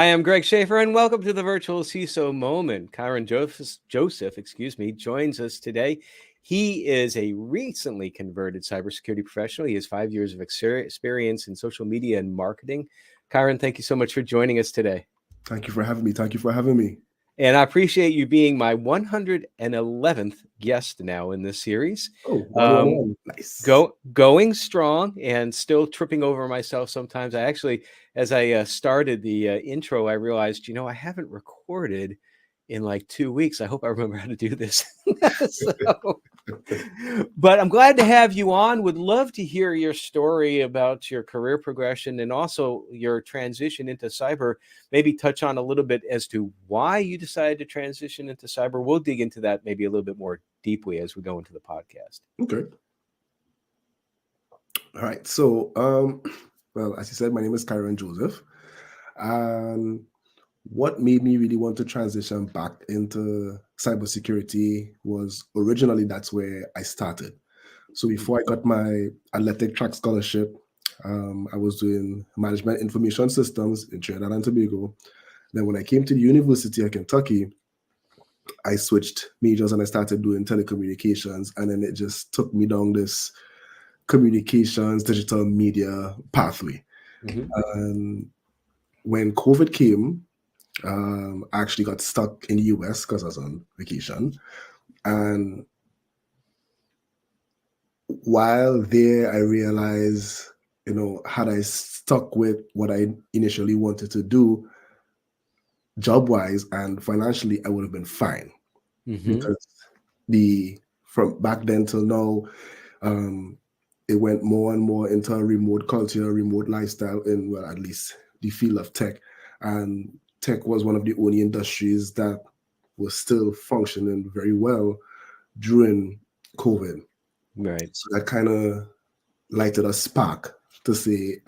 am Greg Schaefer, and welcome to the Virtual CISO Moment. Kyron Joseph, joins us today. He is a recently converted cybersecurity professional. He has 5 years of experience in social media and marketing. Kyron, thank you so much for joining us today. Thank you for having me. And I appreciate you being my 111th guest now in this series. Oh, nice. Going strong and still tripping over myself sometimes. I actually, as I started the intro, I realized, I haven't recorded in like 2 weeks. I hope I remember how to do this. But I'm glad to have you on. Would love to hear your story about your career progression and also your transition into cyber. Maybe touch on a little bit as to why you decided to transition into cyber. We'll dig into that maybe a little bit more deeply as we go into the podcast. Okay. All right. So, well, as you said, my name is Kyron Joseph. And what made me really want to transition back into cybersecurity was originally that's where I started. So before I got my athletic track scholarship, I was doing management information systems in Trinidad and Tobago. Then when I came to the University of Kentucky, I switched majors and I started doing telecommunications. And then it just took me down this communications, digital media pathway. Mm-hmm. And when COVID came, I actually got stuck in the US because I was on vacation. And while there, I realized, had I stuck with what I initially wanted to do, job-wise and financially, I would have been fine. Mm-hmm. Because from back then till now, it went more and more into a remote culture, remote lifestyle in, well, at least the field of tech. And tech was one of the only industries that was still functioning very well during COVID. Right. So that kind of lighted a spark to say,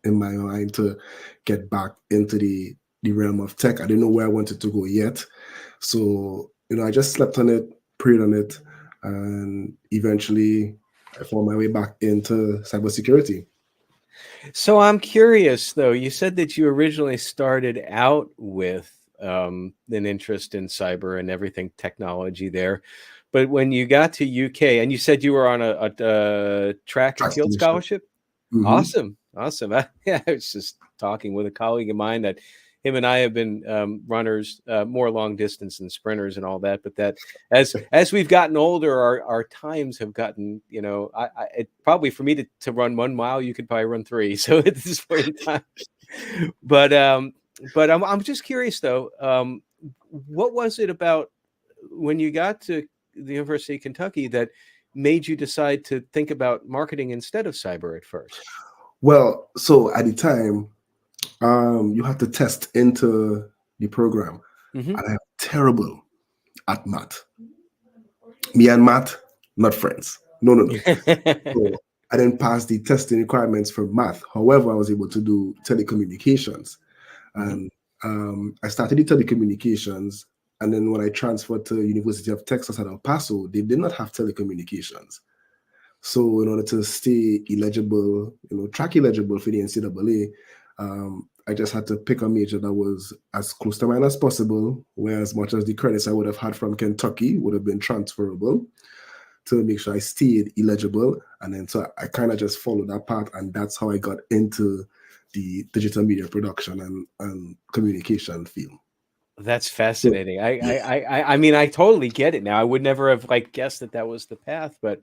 in my mind to get back into the realm of tech. I didn't know where I wanted to go yet. So, I just slept on it, prayed on it, and eventually I found my way back into cybersecurity. So I'm curious, though, you said that you originally started out with an interest in cyber and everything technology there. But when you got to UK, and you said you were on a track and field scholarship? Mm-hmm. Awesome. I was just talking with a colleague of mine that him and I have been runners, more long distance than sprinters and all that. But that as we've gotten older, our times have gotten, it probably for me to run 1 mile, you could probably run 3. So at this point in time, but I'm just curious though, what was it about when you got to the University of Kentucky that made you decide to think about marketing instead of cyber at first? Well, so at the time, you have to test into the program. Mm-hmm. And I'm terrible at math. Me and math, not friends. No. So I didn't pass the testing requirements for math. However, I was able to do telecommunications. And I started the telecommunications. And then when I transferred to University of Texas at El Paso, they did not have telecommunications. So in order to stay eligible, track eligible for the NCAA, I just had to pick a major that was as close to mine as possible, where as much as the credits I would have had from Kentucky would have been transferable to make sure I stayed eligible. And then so I kind of just followed that path, and that's how I got into the digital media production and communication field. That's fascinating. I mean, I totally get it now. I would never have guessed that was the path, but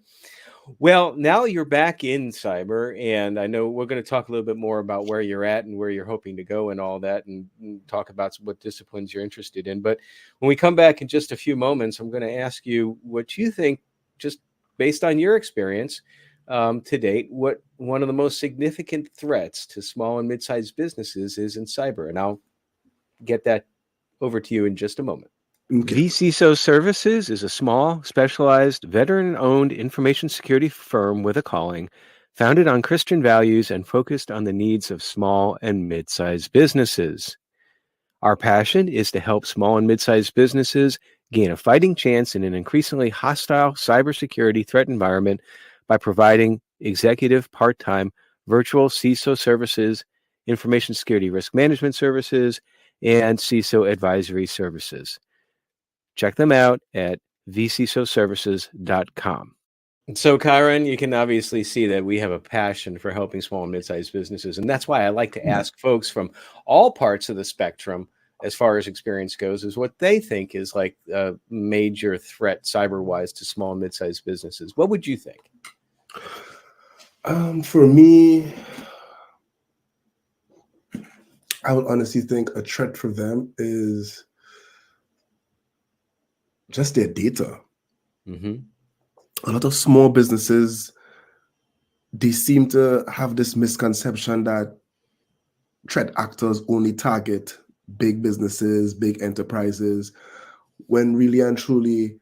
well, now you're back in cyber, and I know we're going to talk a little bit more about where you're at and where you're hoping to go and all that, and talk about what disciplines you're interested in. But when we come back in just a few moments, I'm going to ask you what you think, just based on your experience to date, what one of the most significant threats to small and mid-sized businesses is in cyber. And I'll get that over to you in just a moment. Okay. vCISO Services is a small, specialized, veteran-owned information security firm with a calling, founded on Christian values and focused on the needs of small and mid-sized businesses. Our passion is to help small and mid-sized businesses gain a fighting chance in an increasingly hostile cybersecurity threat environment by providing executive part-time virtual CISO services information security risk management services, and CISO advisory services. Check them out at vcisoservices.com. So, Kyron, you can obviously see that we have a passion for helping small and mid-sized businesses. And that's why I like to ask folks from all parts of the spectrum, as far as experience goes, is what they think is like a major threat cyber-wise to small and mid-sized businesses. What would you think? For me, I would honestly think a threat for them is just their data. Mm-hmm. A lot of small businesses, they seem to have this misconception that threat actors only target big businesses, big enterprises, when really and truly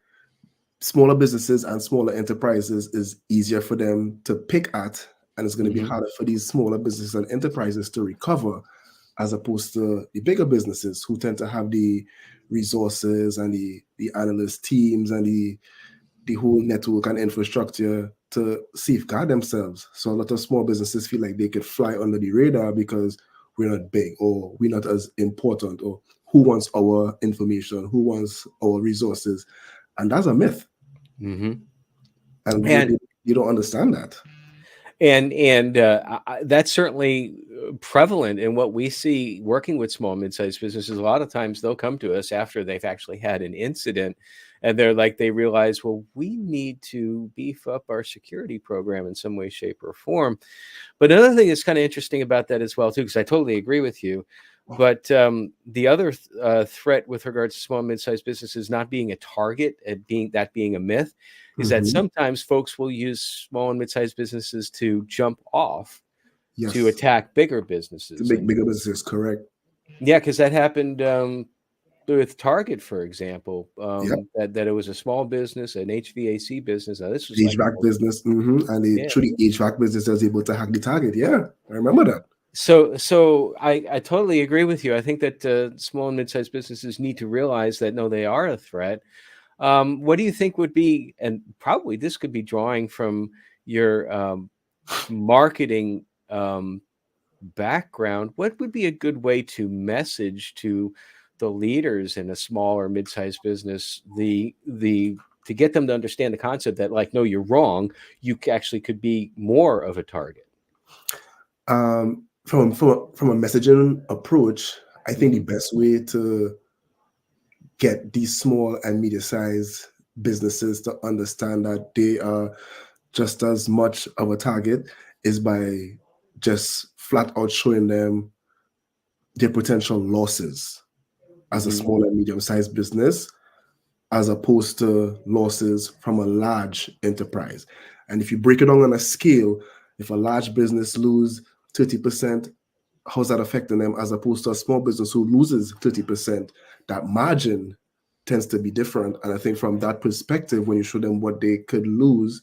smaller businesses and smaller enterprises is easier for them to pick at, and it's going to be harder for these smaller businesses and enterprises to recover, as opposed to the bigger businesses who tend to have the resources and the analyst teams and the whole network and infrastructure to safeguard themselves. So a lot of small businesses feel like they could fly under the radar because we're not big, or we're not as important, or who wants our information, who wants our resources. And that's a myth. Mm-hmm. And you don't understand that. And that's certainly prevalent in what we see working with small and mid-sized businesses. A lot of times they'll come to us after they've actually had an incident, and they realize, well, we need to beef up our security program in some way, shape, or form. But another thing that's kind of interesting about that as well, too, because I totally agree with you. But the other threat with regards to small and mid-sized businesses not being a target, and being a myth, is that sometimes folks will use small and mid-sized businesses to jump off to attack bigger businesses. To make bigger businesses, correct. Yeah, because that happened with Target, for example, that it was a small business, an HVAC business. Now, this was HVAC business, and through the HVAC business, was able to hack the Target. Yeah, I remember that. So I totally agree with you. I think that small and mid-sized businesses need to realize that, no, they are a threat. What do you think would be, and probably this could be drawing from your marketing background, what would be a good way to message to the leaders in a small or mid-sized business to get them to understand the concept that, like, no, you're wrong, you actually could be more of a target? From a messaging approach, I think the best way to get these small and medium-sized businesses to understand that they are just as much of a target is by just flat out showing them their potential losses as a small and medium-sized business, as opposed to losses from a large enterprise. And if you break it down on a scale, if a large business loses 30%, how's that affecting them, as opposed to a small business who loses 30%? That margin tends to be different. And I think from that perspective, when you show them what they could lose,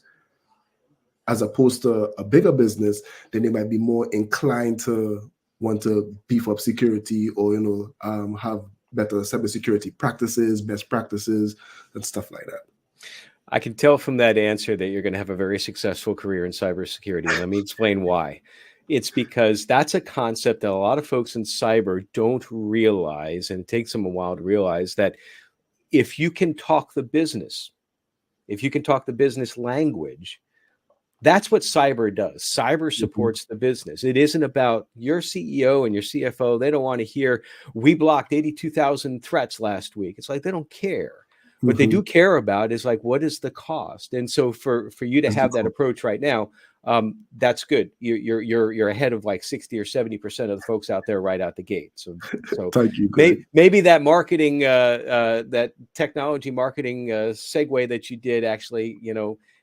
as opposed to a bigger business, then they might be more inclined to want to beef up security, or have better cybersecurity practices, best practices, and stuff like that. I can tell from that answer that you're going to have a very successful career in cybersecurity. And let me explain why. It's because that's a concept that a lot of folks in cyber don't realize, and it takes them a while to realize, that if you can talk the business, if you can talk the business language, that's what cyber does. Cyber supports the business. It isn't about your CEO and your CFO. They don't want to hear, we blocked 82,000 threats last week. It's like, they don't care. What they do care about is, like, what is the cost? And so for you to have that approach right now, that's good. You're ahead of like 60 or 70% of the folks out there right out the gate. So Thank you, maybe that marketing, that technology marketing segue that you did actually,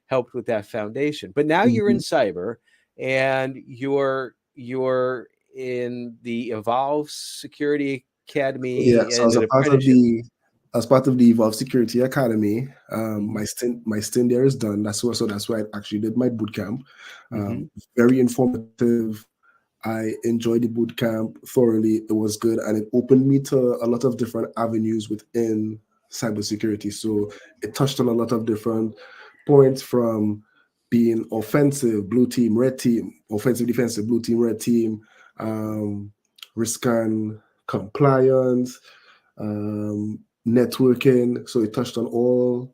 helped with that foundation. But now you're in cyber, and you're in the Evolve Security Academy. Yeah, so as part of the Evolve Security Academy, my stint there is done. That's why I actually did my boot camp. Very informative. I enjoyed the boot camp thoroughly. It was good, and it opened me to a lot of different avenues within cybersecurity. So it touched on a lot of different points, from being offensive, blue team, red team, offensive, defensive, blue team, red team, um, risk and compliance, networking. So it touched on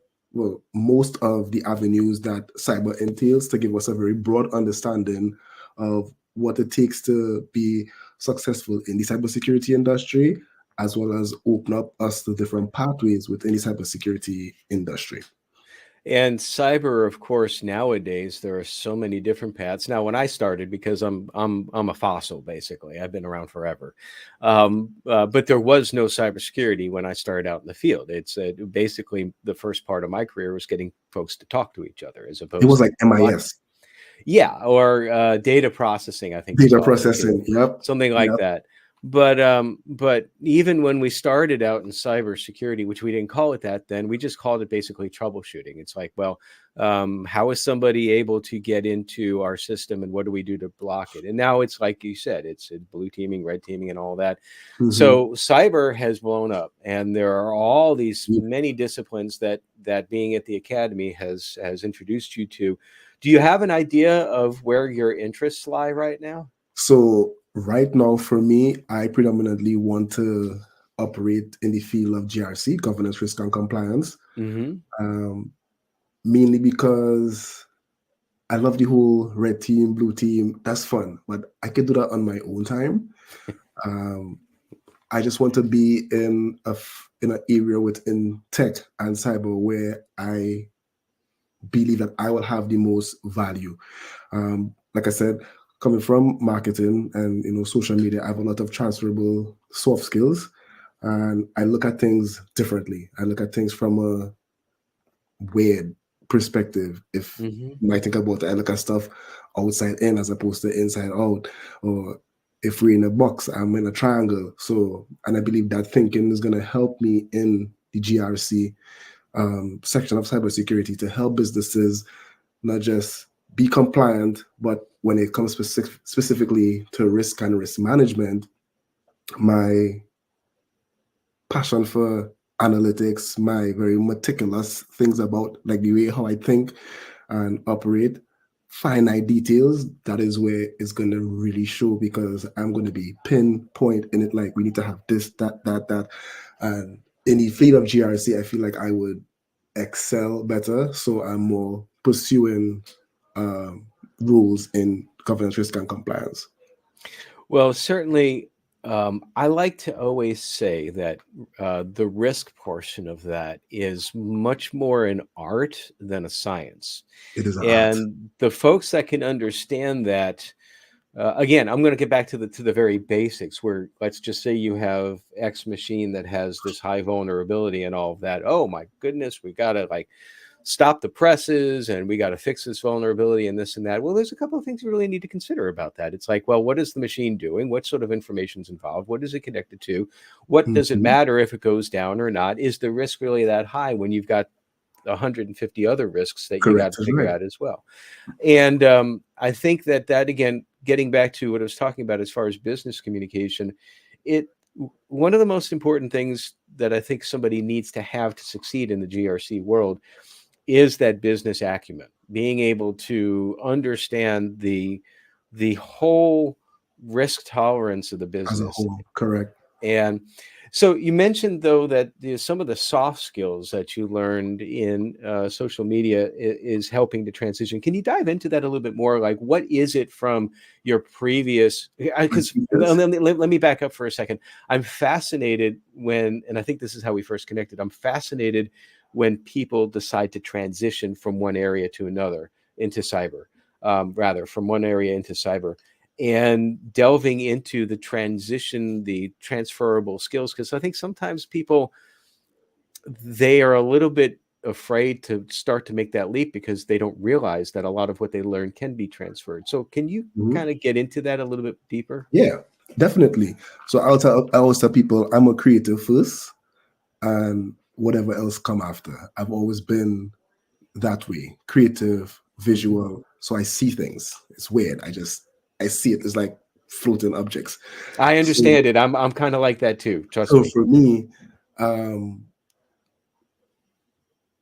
most of the avenues that cyber entails to give us a very broad understanding of what it takes to be successful in the cybersecurity industry, as well as open up us to different pathways within the cybersecurity industry. And cyber, of course, nowadays there are so many different paths. Now, when I started, because I'm a fossil basically, I've been around forever, but there was no cybersecurity when I started out in the field. It's basically the first part of my career was getting folks to talk to each other, as It was opposed to like MIS, yeah, or data processing, I think we data call it too, processing. Yep. something like Yep. that. But even when we started out in cybersecurity, which we didn't call it that then, we just called it basically troubleshooting. It's like, well, how is somebody able to get into our system, and what do we do to block it? And now it's like you said, it's blue teaming, red teaming, and all that. Mhm. So cyber has blown up, and there are all these many disciplines that being at the academy has introduced you to. Do you have an idea of where your interests lie right now? So right now, for me, I predominantly want to operate in the field of GRC, governance, risk, and compliance, Hmm. um, mainly because I love the whole red team, blue team. That's fun, but I can do that on my own time. Um, I just want to be in an area within tech and cyber where I believe that I will have the most value. Like I said, coming from marketing and social media, I have a lot of transferable soft skills, and I look at things differently. I look at things from a weird perspective. If Hmm. you might think about it, I look at stuff outside in as opposed to inside out. Or if we're in a box, I'm in a triangle. So, and I believe that thinking is going to help me in the GRC section of cybersecurity to help businesses not just be compliant, but when it comes specifically to risk and risk management, my passion for analytics, my very meticulous things about like the way how I think and operate, finite details, that is where it's going to really show, because I'm going to be pinpoint in it. Like, we need to have this, that. And in the field of GRC, I feel like I would excel better. So I'm more pursuing um, rules in governance, risk, and compliance. Well, certainly, I like to always say that the risk portion of that is much more an art than a science. It is an art. And the folks that can understand that, again, I'm going to get back to the very basics. Where let's just say you have X machine that has this high vulnerability and all of that. Oh my goodness, we got to like stop the presses, and we got to fix this vulnerability and this and that. Well, there's a couple of things you really need to consider about that. It's like, well, what is the machine doing? What sort of information is involved? What is it connected to? What does it Mhm. matter if it goes down or not? Is the risk really that high when you've got 150 other risks that you got Correct. to That's figure right. out as well? And I think that again, getting back to what I was talking about as far as business communication, it one of the most important things that I think somebody needs to have to succeed in the GRC world is that business acumen, being able to understand the whole risk tolerance of the As a business. whole, correct. And so you mentioned though that some of the soft skills that you learned in social media is helping to transition. Can you dive into that a little bit more? Like, what is it from your previous? Because Yes. let me back up for a second. I'm fascinated when, and I think this is how we first connected. I'm fascinated when people decide to transition from one area to another into cyber, rather from one area into cyber, and delving into the transition, the transferable skills. Because I think sometimes people, they are a little bit afraid to start to make that leap because they don't realize that a lot of what they learn can be transferred. So can you Mhm. kind of get into that a little bit deeper? Yeah, definitely. So I always tell people I'm a creative first, and whatever else come after. I've always been that way, creative, Mhm. visual. So I see things. It's weird. I see it. It's like floating objects. I So understand it. I'm kind of like that too. Trust so me. for me, um,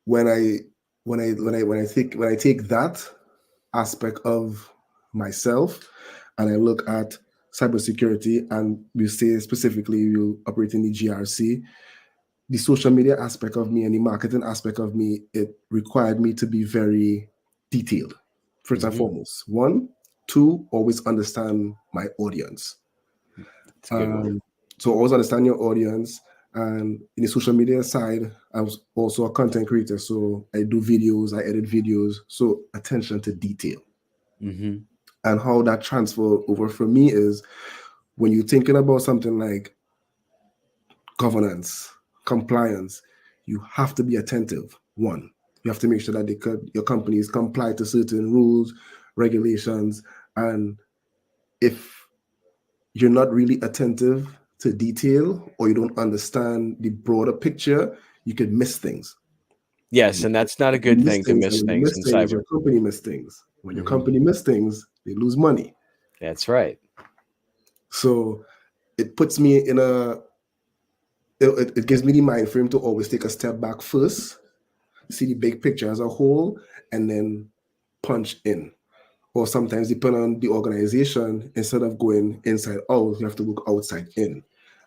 when I when I take that aspect of myself and I look at cybersecurity, and we say specifically you operate in the GRC, the social media aspect of me and the marketing aspect of me, it required me to be very detailed, first and foremost. One, two, always understand my audience. It's a good one. So always understand your audience. And in the social media side, I was also a content creator. So I do videos, I edit videos. So attention to detail. And how that transfer over for me is when you're thinking about something like governance, compliance, you have to be attentive. One, you have to make sure that your companies comply to certain rules, regulations, and if you're not really attentive to detail or you don't understand the broader picture, you could miss things. Yes, and that's not a good thing to miss And when you things miss in things, cyber. your company miss things. When your company miss things, they lose money. That's right. So it puts me in it gives me the mind frame to always take a step back first, see the big picture as a whole, and then punch in. Or sometimes, depending on the organization, instead of going inside out, you have to look outside in.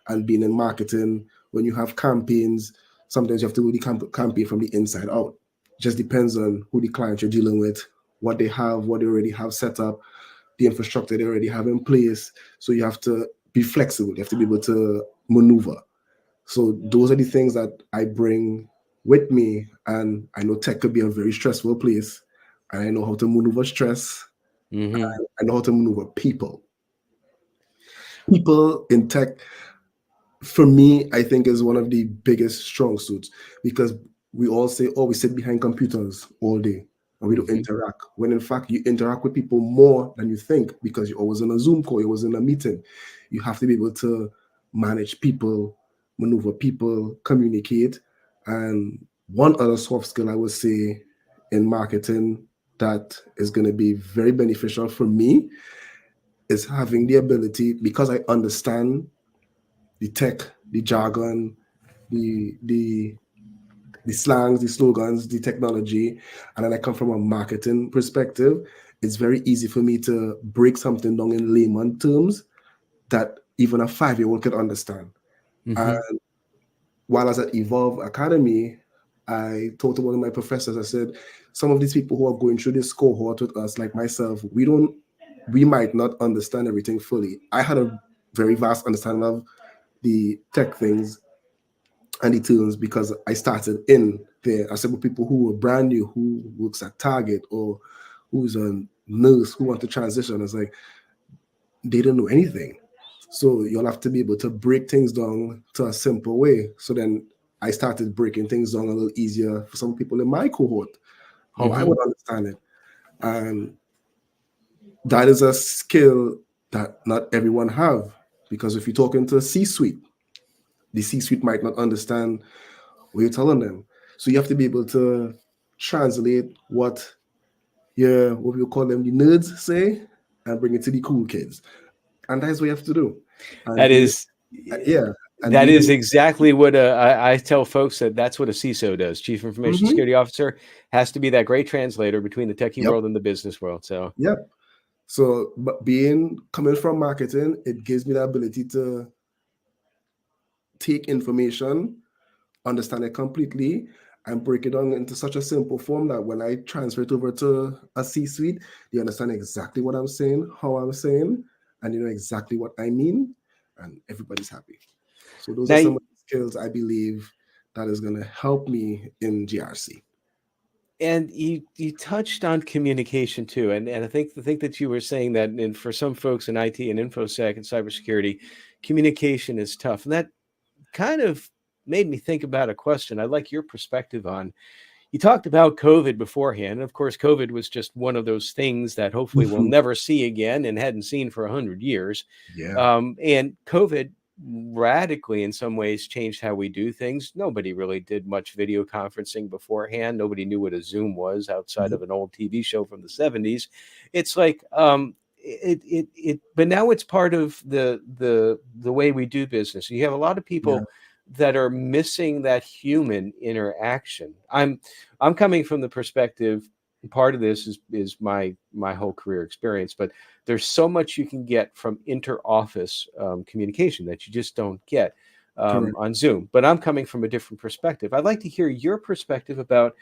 And being in marketing, when you have campaigns, sometimes you have to do the campaign from the inside out. Just depends on who the client you're dealing with, what they have, what they already have set up, the infrastructure they already have in place. So you have to be flexible. You have to be able to maneuver. So those are the things that I bring with me. And I know tech could be a very stressful place. And I know how to maneuver stress. I know how to maneuver people. People in tech, for me, I think is one of the biggest strong suits because we all say, oh, we sit behind computers all day and we don't interact. When in fact, you interact with people more than you think because you're always on a Zoom call, you're always in a meeting. You have to be able to manage people, maneuver people, communicate. And one other soft skill I would say in marketing that is going to be very beneficial for me is having the ability, because I understand the tech, the jargon, the slangs, the slogans, the technology, and then I come from a marketing perspective, it's very easy for me to break something down in layman terms that even a 5-year-old could understand. And while I was at Evolve Academy, I told to one of my professors, I said, some of these people who are going through this cohort with us, like myself, we might not understand everything fully. I had a very vast understanding of the tech things and the terms because I started in there. I said with people who were brand new, who works at Target or who's a nurse who want to transition. It's like they don't know anything. So you'll have to be able to break things down to a simple way. So then I started breaking things down a little easier for some people in my cohort, how I would understand it. And that is a skill that not everyone have. Because if you're talking to a C-suite, the C-suite might not understand what you're telling them. So you have to be able to translate what we call them, the nerds say, and bring it to the cool kids. And that's what you have to do. And That is, yeah. And that is dealing, exactly what I tell folks that's what a CISO does. Chief Information Security Officer has to be that great translator between the techie world and the business world. So, So, but coming from marketing, it gives me the ability to take information, understand it completely, and break it down into such a simple form that when I transfer it over to a C-suite, they understand exactly what I'm saying, how I'm saying, and you know exactly what I mean, and everybody's happy. So those are some of the skills I believe that is going to help me in GRC. And you touched on communication too, and I think that you were saying that, and for some folks in IT and infosec and cybersecurity, communication is tough, and that kind of made me think about a question I'd like your perspective on. You talked about COVID beforehand. And of course, COVID was just one of those things that hopefully we'll never see again and hadn't seen for 100 years. And COVID radically, in some ways, changed how we do things. Nobody really did much video conferencing beforehand. Nobody knew what a Zoom was outside of an old TV show from the 70s. It's like, but now it's part of the way we do business. You have a lot of people that are missing that human interaction. I'm coming from the perspective, part of this is my whole career experience, but there's so much you can get from inter-office communication that you just don't get Correct. on Zoom. But I'm coming from a different perspective. I'd like to hear your perspective about,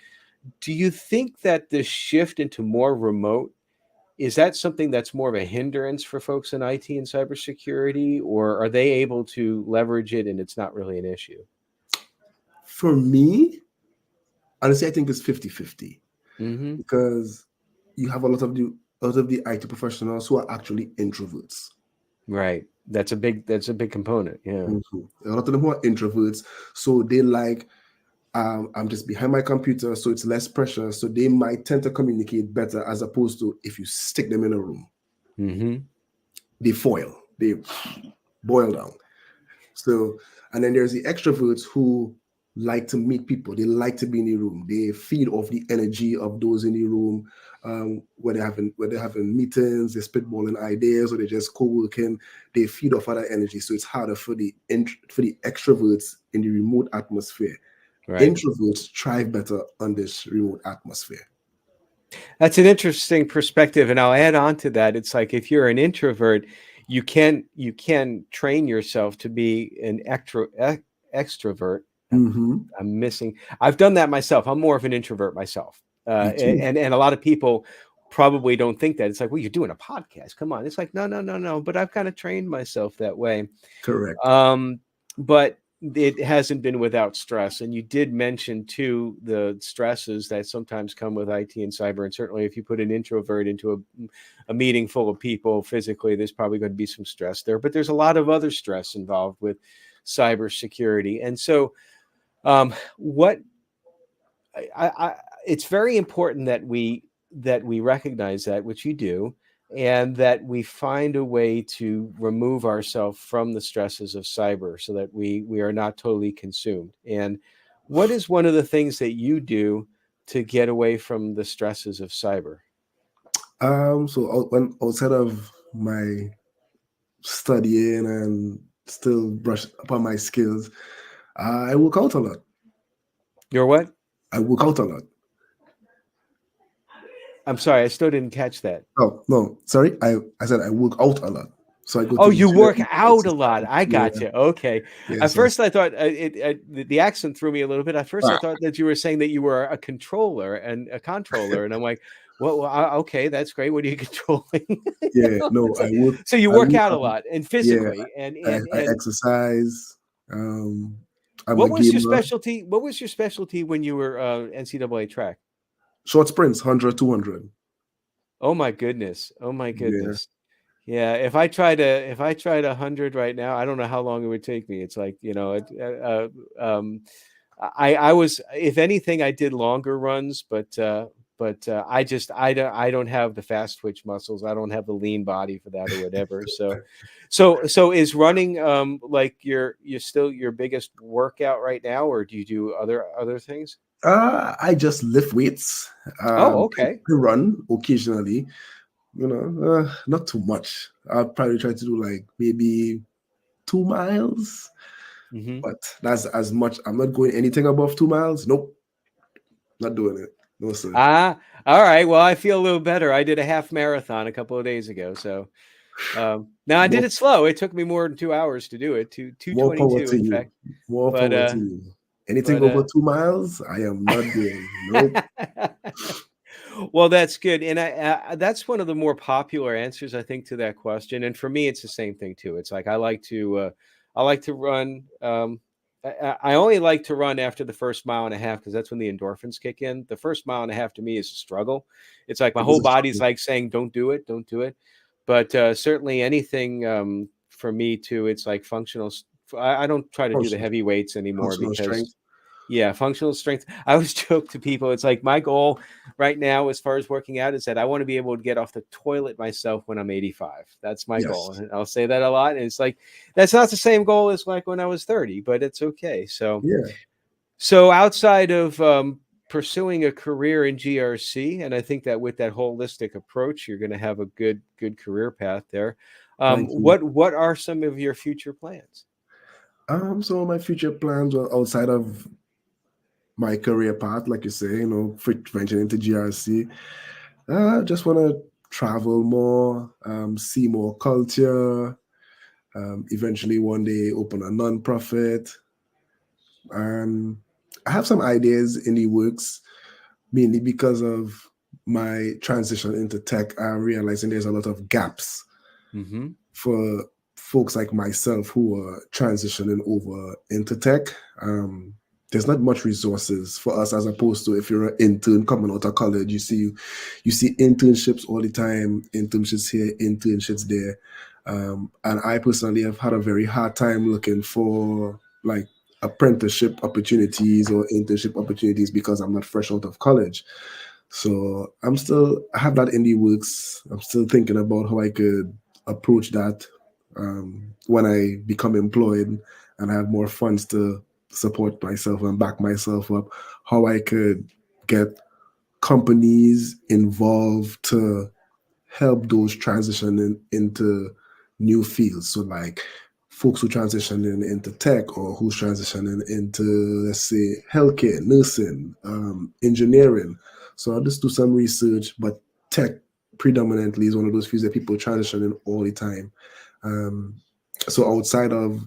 do you think that this shift into more remote, is that something that's more of a hindrance for folks in IT and cybersecurity, or are they able to leverage it and it's not really an issue? For me, honestly, I think it's 50-50 Mm-hmm. because you have a lot of the IT professionals who are actually introverts. Right. That's a big component. Yeah. Mhm. A lot of them who are introverts, so they like, I'm just behind my computer, so it's less pressure. So they might tend to communicate better as opposed to if you stick them in a room, Mm-hmm. they boil down. So, and then there's the extroverts who like to meet people. They like to be in the room. They feed off the energy of those in the room. When they're having meetings, they're spitballing ideas, or they're just co-working. They feed off other energy. So it's harder for the extroverts in the remote atmosphere. Right. Introverts thrive better on this remote atmosphere. That's an interesting perspective, and I'll add on to that. It's like if you're an introvert, you can train yourself to be an extrovert. Mm-hmm. I'm missing. I've done that myself. I'm more of an introvert myself, Me too. and a lot of people probably don't think that. It's like, well, you're doing a podcast. Come on. It's like, no, no, no, no. But I've kind of trained myself that way. Correct. But it hasn't been without stress. And you did mention too the stresses that sometimes come with IT and cyber. And certainly, if you put an introvert into a meeting full of people physically, there's probably going to be some stress there. But there's a lot of other stress involved with cybersecurity. And so, what it's very important that we recognize that, which you do, and that we find a way to remove ourselves from the stresses of cyber so that we are not totally consumed. And what is one of the things that you do to get away from the stresses of cyber? So when outside of my studying and still brush upon my skills, I work out a lot. Your what? I work out a lot. I'm sorry, I still didn't catch that. Oh no, sorry. I said I work out a lot. So I go Oh, to the you work gym, out a lot. exercise. I Yeah, got you. Okay. At yes, yes. first, I thought the accent threw me a little bit. At first, I Ah, thought that you were saying that you were a controller, and I'm like, well, okay, that's great. What are you controlling? yeah, no, It's like, I work. so you I work work out a out. lot and Yeah, physically, and I, and I and exercise. Um, I'm a what was your gamer. specialty? What was your specialty when you were NCAA track? Short sprints, 100, 200. Oh my goodness! Oh my Yeah, goodness! Yeah, if I tried 100 right now, I don't know how long it would take me. It's like, I was, if anything, I did longer runs, but I don't have the fast twitch muscles. I don't have the lean body for that or whatever. So is running like you're still your biggest workout right now, or do you do other things? I just lift weights. Oh, I okay. run occasionally. Not too much. I'll probably try to do like maybe 2 miles, Hmm. but that's as much. I'm not going anything above 2 miles. Nope, not doing it. No, sir. Ah, all right. Well, I feel a little better. I did a half marathon a couple of days ago, so now I did More, it slow. It took me more than 2 hours to do it, two more twenty power two, to in you. fact. More But power to you. Anything but over 2 miles, I am not doing. Nope. well, that's good, and that's one of the more popular answers, I think, to that question. And for me, it's the same thing too. It's like I like to run. I only like to run after the first mile and a half because that's when the endorphins kick in. The first mile and a half to me is a struggle. It's like my It is whole a body's struggle. like saying, "Don't do it, don't do it." But certainly anything for me too, it's like functional. I don't try to do the Functional, heavy weights anymore functional strength. because yeah, functional strength. I always joke to people, it's like my goal right now, as far as working out, is that I want to be able to get off the toilet myself when I'm 85. That's my goal. Yes. And I'll say that a lot. And it's like, that's not the same goal as like when I was 30, but it's okay. So, Yeah. so outside of pursuing a career in GRC, and I think that with that holistic approach, you're going to have a good career path there. Thank you. What are some of your future plans? So my future plans were outside of my career path, like you say, venturing into GRC. I just want to travel more, see more culture, eventually one day open a non-profit. And I have some ideas in the works, mainly because of my transition into tech. I'm realizing there's a lot of gaps Mm-hmm. for folks like myself who are transitioning over into tech. There's not much resources for us, as opposed to if you're an intern coming out of college, you see internships all the time, internships here, internships there. And I personally have had a very hard time looking for like apprenticeship opportunities or internship opportunities because I'm not fresh out of college. So I have that in the works. I'm still thinking about how I could approach that when I become employed and have more funds to support myself and back myself up, how I could get companies involved to help those transitioning into new fields. So like folks who transitioning into tech or who's transitioning into, let's say, healthcare, nursing, engineering. So I'll just do some research, but tech predominantly is one of those fields that people transitioning all the time. So outside of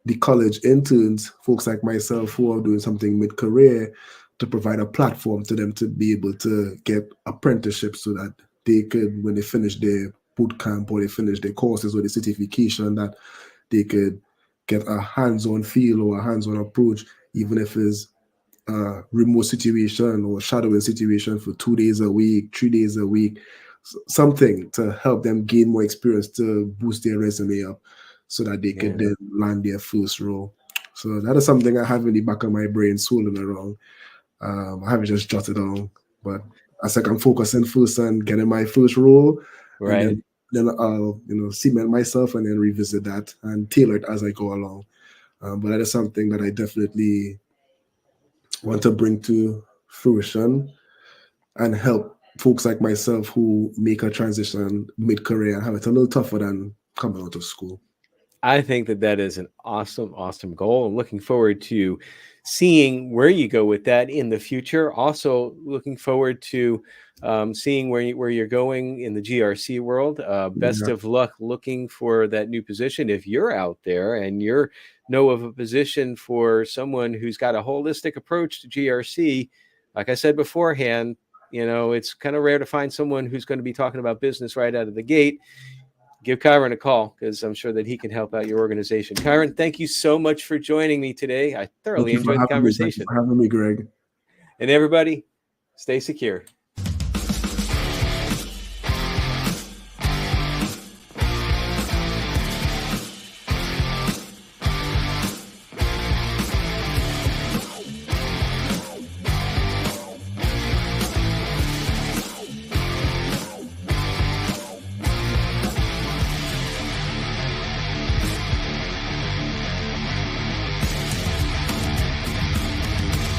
the college interns, folks like myself who are doing something mid-career, to provide a platform to them to be able to get apprenticeships so that they could, when they finish their boot camp or they finish their courses or the certification, that they could get a hands-on feel or a hands-on approach, even if it's a remote situation or shadowing situation for 2 days a week, 3 days a week, something to help them gain more experience to boost their resume up so that they could Yeah. then land their first role. So that is something I have in the back of my brain swirling around. I haven't just jotted down, but as I'm focusing first on getting my first role, and Right. then I'll cement myself and then revisit that and tailor it as I go along. But that is something that I definitely want to bring to fruition and help folks like myself who make a transition mid-career and have it a little tougher than coming out of school. I think that that is an awesome, awesome goal. I'm looking forward to seeing where you go with that in the future. Also, looking forward to seeing where you're going in the GRC world. Best Yeah, of luck looking for that new position. If you're out there and you're know of a position for someone who's got a holistic approach to GRC, like I said beforehand, it's kind of rare to find someone who's going to be talking about business right out of the gate. Give Kyron a call because I'm sure that he can help out your organization. Kyron, thank you so much for joining me today. I thank thoroughly you for enjoyed the having me. Thank you conversation. for having me, Greg. And everybody, stay secure.